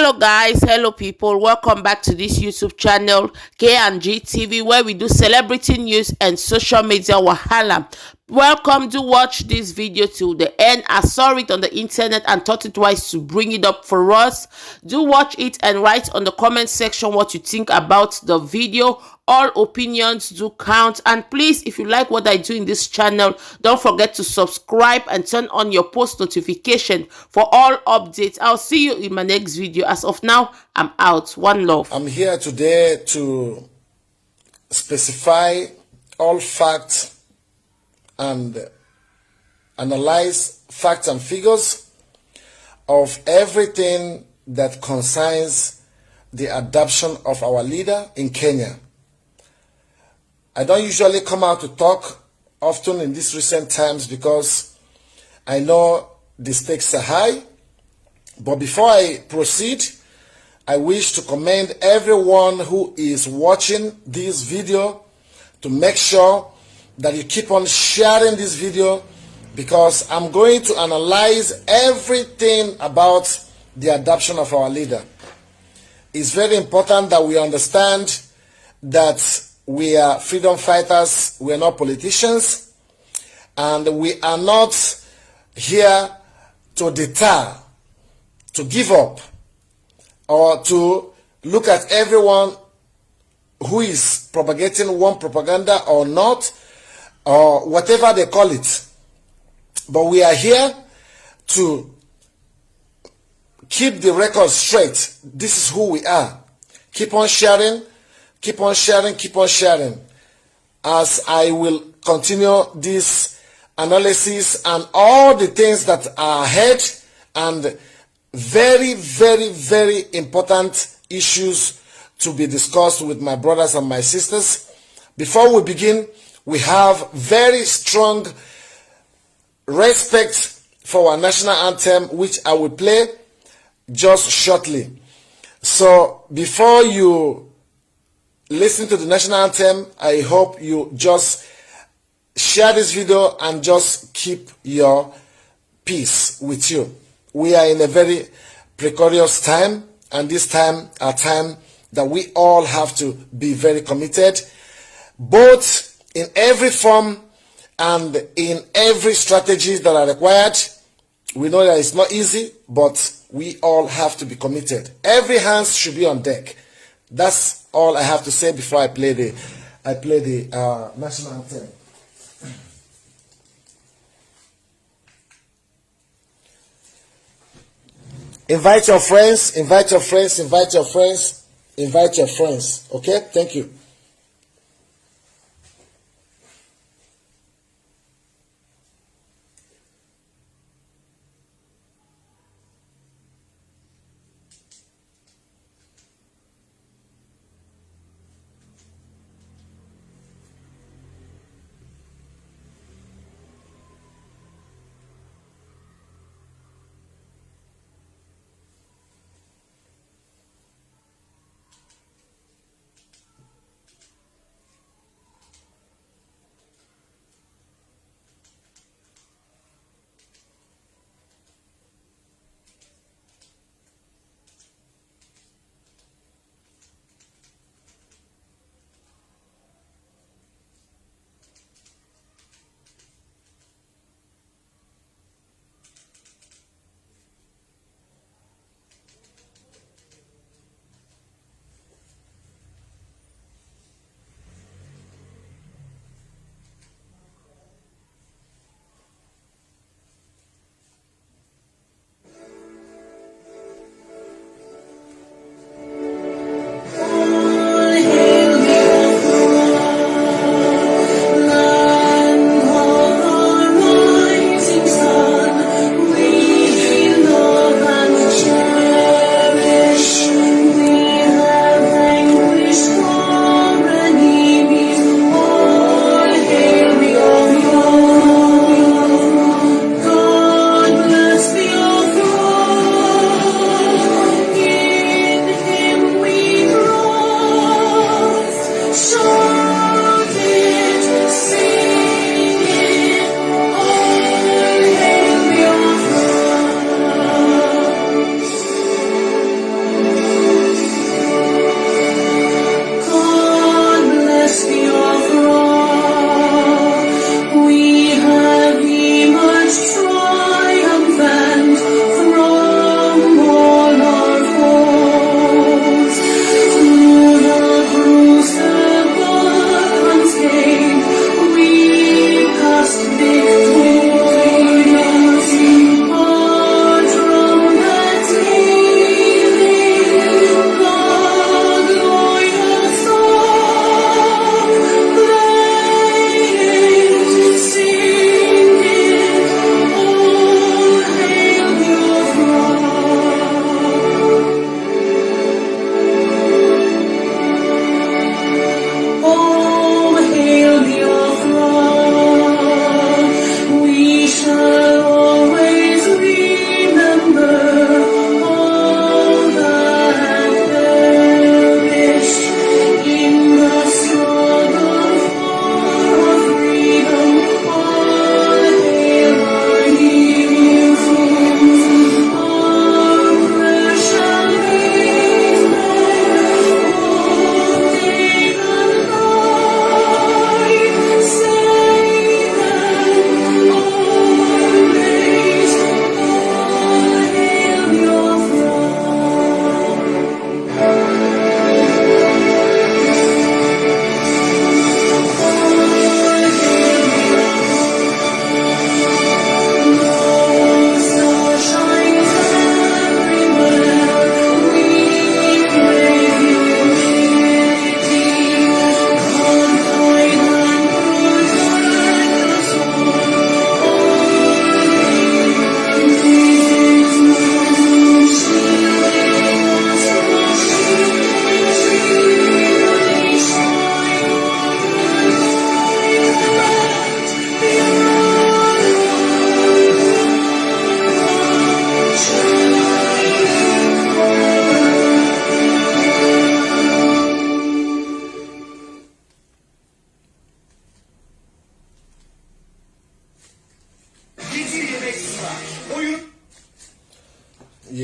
Hello guys, hello people, welcome back to this YouTube channel K&G TV, where we do celebrity news and social media wahala. Welcome, to watch this video till the end. I saw it on the internet and thought it wise to bring it up for us. Do watch it and write on the comment section what you think about the video. All opinions do count, and please, if you like what I do in this channel, don't forget to subscribe and turn on your post notification for all updates. I'll see you in my next video. As of now, I'm out. One love. I'm here today to specify all facts and analyze facts and figures of everything that concerns the adoption of our leader in Kenya. I don't usually come out to talk often in these recent times because I know the stakes are high. But before I proceed, I wish to commend everyone who is watching this video to make sure that you keep on sharing this video, because I'm going to analyze everything about the adoption of our leader. It's very important that we understand that we are freedom fighters, we are not politicians, and we are not here to deter, to give up, or to look at everyone who is propagating one propaganda or not, or whatever they call it. But we are here to keep the record straight. This is who we are. Keep on sharing, keep on sharing, keep on sharing, as I will continue this analysis and all the things that are ahead, and very, very, very important issues to be discussed with my brothers and my sisters. Before we begin, we have very strong respect for our national anthem, which I will play just shortly. So before you listen to the national anthem, I hope you just share this video and just keep your peace with you. We are in a very precarious time, and this time a time that we all have to be very committed, both in every form and in every strategy that are required. We know that it's not easy, but we all have to be committed. Every hand should be on deck. That's all I have to say before I play the national anthem. Invite your friends, invite your friends, invite your friends, invite your friends. Okay? Thank you.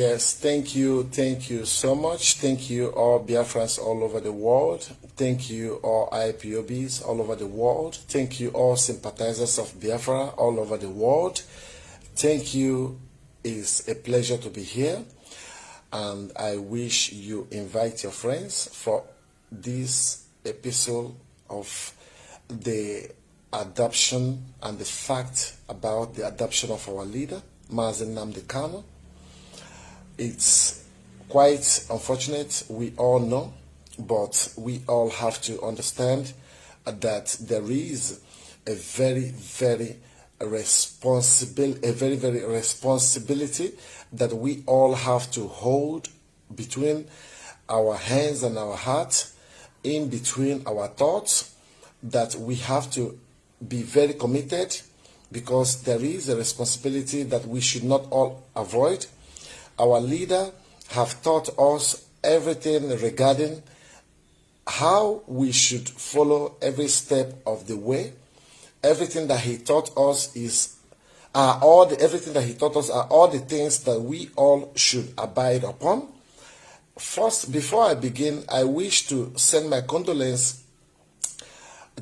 Yes, thank you so much. Thank you all Biafrans all over the world. Thank you all IPOBs all over the world. Thank you all sympathizers of Biafra all over the world. Thank you. It's a pleasure to be here, and I wish you invite your friends for this episode of the adoption and the fact about the adoption of our leader, Nnamdi Kanu. It's quite unfortunate, we all know, but we all have to understand that there is a very responsibility that we all have to hold between our hands and our heart, in between our thoughts, that we have to be very committed, because there is a responsibility that we should not all avoid. Our leader have taught us everything regarding how we should follow every step of the way. Everything that he taught us are all the things that we all should abide upon. First, before I begin, I wish to send my condolences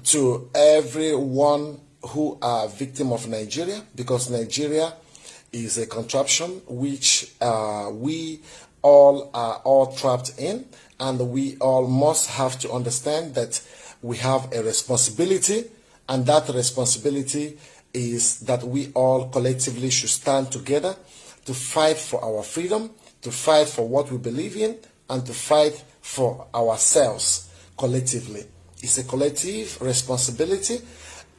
to everyone who are victim of Nigeria, because Nigeria is a contraption which we all are all trapped in, and we all must have to understand that we have a responsibility, and that responsibility is that we all collectively should stand together to fight for our freedom, to fight for what we believe in, and to fight for ourselves collectively. It's a collective responsibility.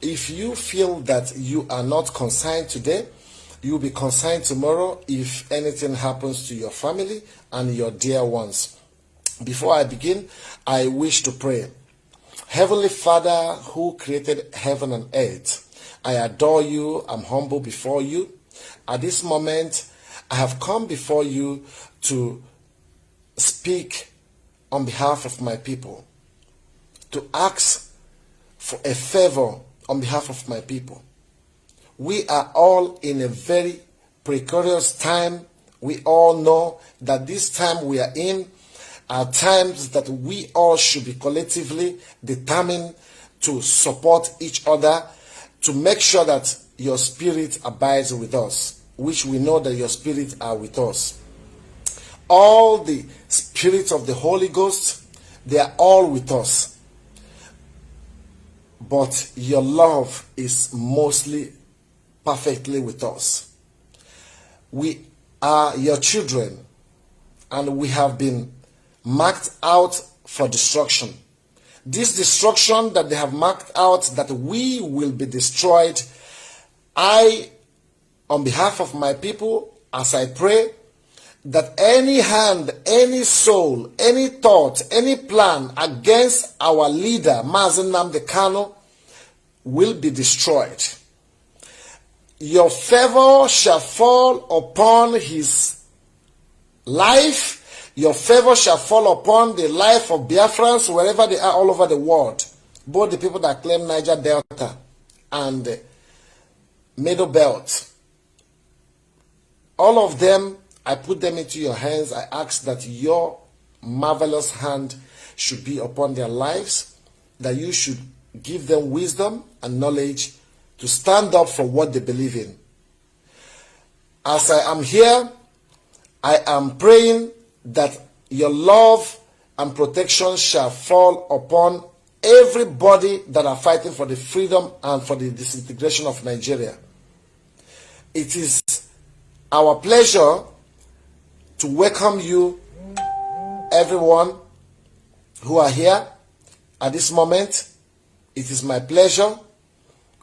If you feel that you are not concerned today, you will be concerned tomorrow if anything happens to your family and your dear ones. Before I begin, I wish to pray. Heavenly Father, who created heaven and earth, I adore you. I'm humble before you. At this moment, I have come before you to speak on behalf of my people, to ask for a favor on behalf of my people. We are all in a very precarious time. We all know that this time we are in are times that we all should be collectively determined to support each other, to make sure that your spirit abides with us, which we know that your spirit are with us. All the spirits of the Holy Ghost, they are all with us. But your love is mostly perfectly with us. We are your children, and we have been marked out for destruction. This destruction that they have marked out, that we will be destroyed, I, on behalf of my people, as I pray, that any hand, any soul, any thought, any plan against our leader, Nnamdi Kanu, will be destroyed. Your favor shall fall upon his life. Your favor shall fall upon the life of Biafrans wherever they are all over the world. Both the people that claim Niger Delta and Middle Belt. All of them, I put them into your hands. I ask that your marvelous hand should be upon their lives, that you should give them wisdom and knowledge to stand up for what they believe in. As I am here, I am praying that your love and protection shall fall upon everybody that are fighting for the freedom and for the disintegration of Nigeria. It is our pleasure to welcome you, everyone who are here at this moment. It is my pleasure.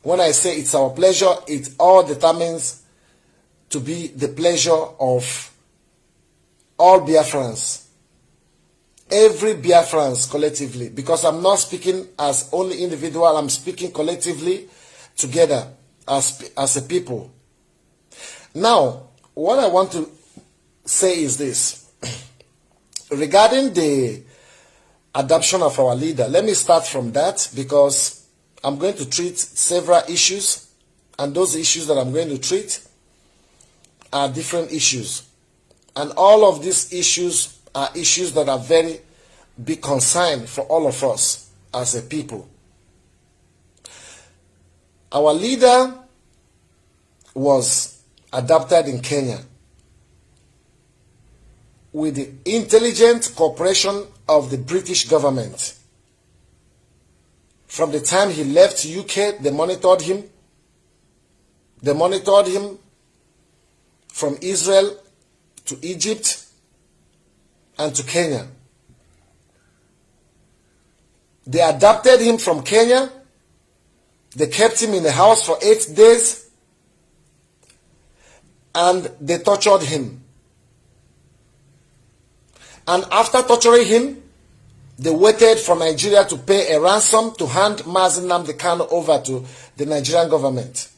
When I say it's our pleasure, it all determines to be the pleasure of all Biafrans. Every Biafrans collectively. Because I'm not speaking as only individual, I'm speaking collectively together as a people. Now, what I want to say is this. Regarding the adoption of our leader, let me start from that, because I'm going to treat several issues, and those issues that I'm going to treat are different issues. And all of these issues are issues that are very big concern for all of us as a people. Our leader was adopted in Kenya with the intelligent cooperation of the British government. From the time he left UK, they monitored him. They monitored him from Israel to Egypt and to Kenya. They adopted him from Kenya. They kept him in the house for 8 days. And they tortured him. And after torturing him, they waited for Nigeria to pay a ransom to hand Nnamdi Kanu over to the Nigerian government.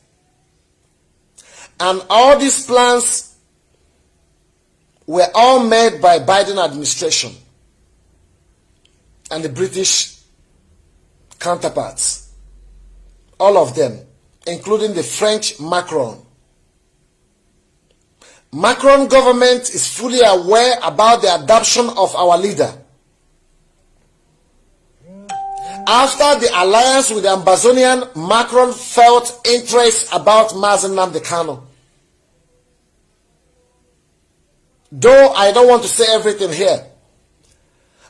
And all these plans were all made by Biden administration and the British counterparts. All of them, including the French Macron. Macron government is fully aware about the adoption of our leader. After the alliance with the Ambazonian, Macron felt interest about Nnamdi Kanu. Though I don't want to say everything here,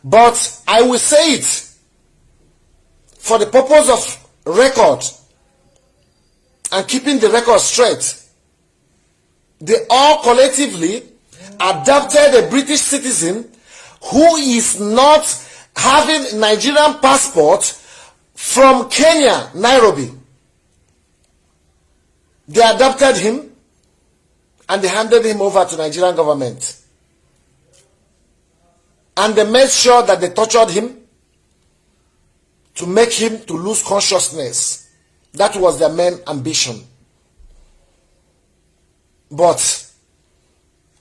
but I will say it for the purpose of record and keeping the record straight. They all collectively adopted a British citizen who is not having Nigerian passport from Kenya, Nairobi. They adopted him and they handed him over to Nigerian government. And they made sure that they tortured him to make him to lose consciousness. That was their main ambition. But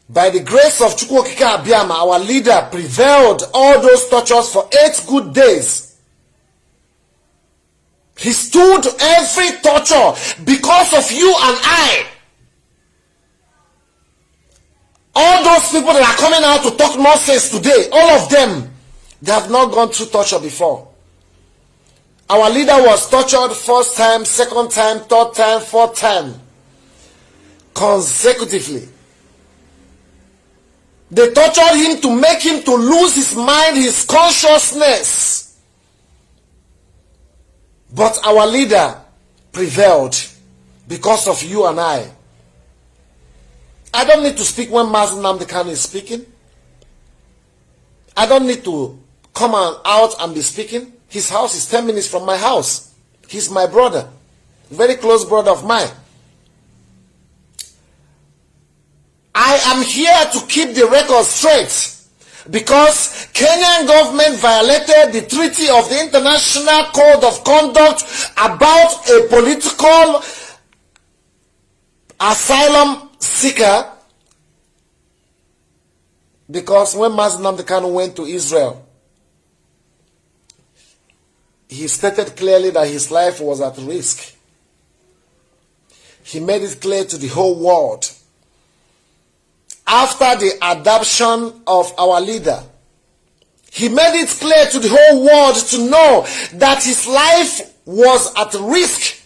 by the grace of Chukwuokike Abịama, our leader prevailed all those tortures for 8 good days. He stood every torture because of you and I. All those people that are coming out to talk nonsense today, all of them, they have not gone through torture before. Our leader was tortured first time, second time, third time, fourth time, consecutively. They tortured him to make him to lose his mind, his consciousness. But our leader prevailed because of you and I. I don't need to speak when Nnamdi Kanu is speaking. I don't need to come out and be speaking. His house is 10 minutes from my house. He's my brother, very close brother of mine. I am here to keep the record straight because Kenyan government violated the treaty of the International Code of Conduct about a political asylum seeker, because when Nnamdi Kanu went to Israel, he stated clearly that his life was at risk. He made it clear to the whole world. After the adoption of our leader, he made it clear to the whole world to know that his life was at risk.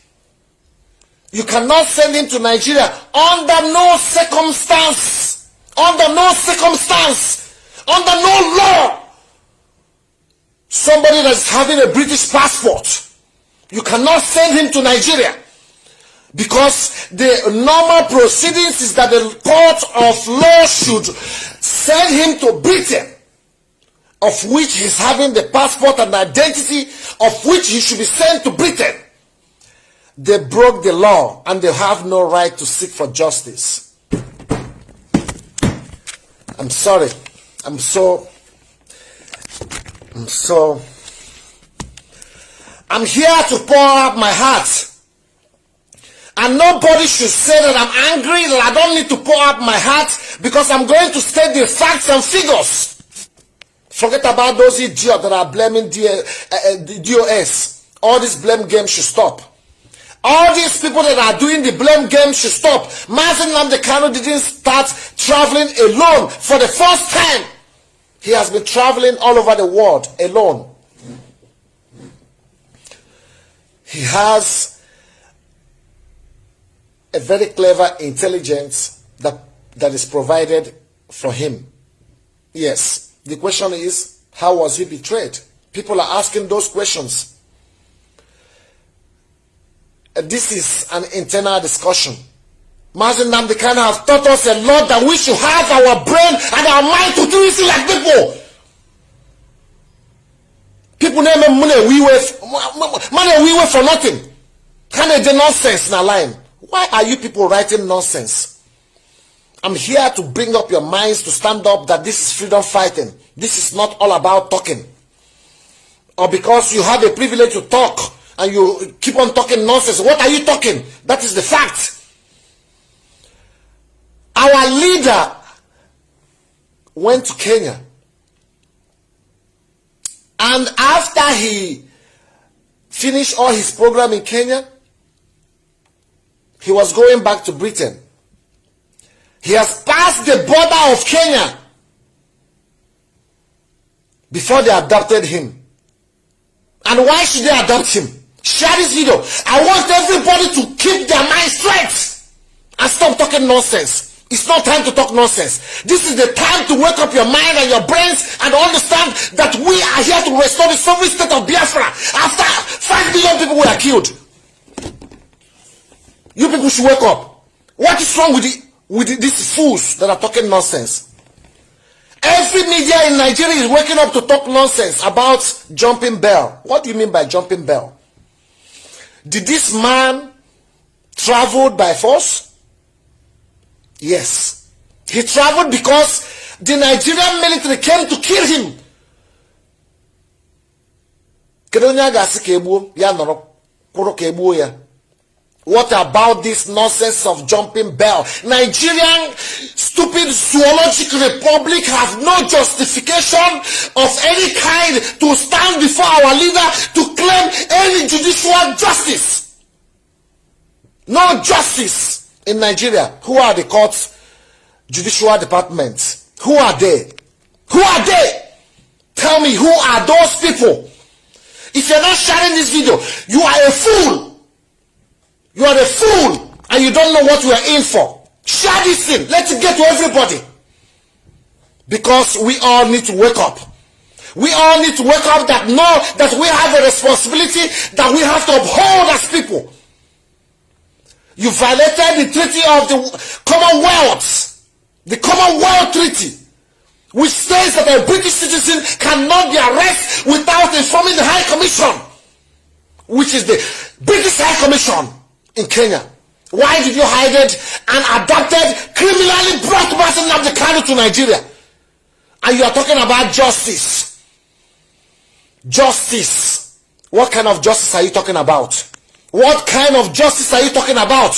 You cannot send him to Nigeria under no circumstance. Under no circumstance. Under no law. Somebody that's having a British passport, you cannot send him to Nigeria. Because the normal proceedings is that the court of law should send him to Britain, of which he's having the passport and identity, of which he should be sent to Britain. They broke the law and they have no right to seek for justice. I'm sorry. I'm here to pour out my heart. And nobody should say that I'm angry, that I don't need to pour out my heart, because I'm going to state the facts and figures. Forget about those idiots that are blaming DOS. All this blame game should stop. All these people that are doing the blame game should stop. Nnamdi Kanu didn't start traveling alone for the first time. He has been traveling all over the world alone. He has a very clever intelligence that is provided for him. Yes, the question is, how was he betrayed? People are asking those questions. This is an internal discussion. Nnamdi Kanu has taught us a lot that we should have our brain and our mind to do it like people. People name money we wait for nothing. Kind of the nonsense in a line. Why are you people writing nonsense? I'm here to bring up your minds to stand up that this is freedom fighting. This is not all about talking. Or because you have a privilege to talk and you keep on talking nonsense. What are you talking? That is the fact. Our leader went to Kenya. And after he finished all his program in Kenya, he was going back to Britain. He has passed the border of Kenya before they adopted him. And why should they adopt him? Share this video. I want everybody to keep their mind straight and stop talking nonsense. It's not time to talk nonsense. This is the time to wake up your mind and your brains and understand that we are here to restore the sovereign state of Biafra after 5 million people were killed. You people should wake up. What is wrong with these fools that are talking nonsense? Every media in Nigeria is waking up to talk nonsense about jumping bell. What do you mean by jumping bell? Did this man travel by force? Yes. He traveled because the Nigerian military came to kill him. What about this nonsense of jumping bell? Nigerian stupid zoological republic have no justification of any kind to stand before our leader to claim any judicial justice. No justice in Nigeria. Who are the courts, judicial departments? Who are they? Who are they? Tell me, who are those people? If you're not sharing this video, you are a fool. You are a fool and you don't know what we are in for. Share this thing. Let it get to everybody. Because we all need to wake up. We all need to wake up that know that we have a responsibility that we have to uphold as people. You violated the treaty of the Commonwealth. The Commonwealth Treaty, which says that a British citizen cannot be arrested without informing the High Commission, which is the British High Commission in Kenya. Why did you hide it and adopted, criminally brought Nnamdi Kanu to Nigeria? And you are talking about justice. Justice. What kind of justice are you talking about? What kind of justice are you talking about?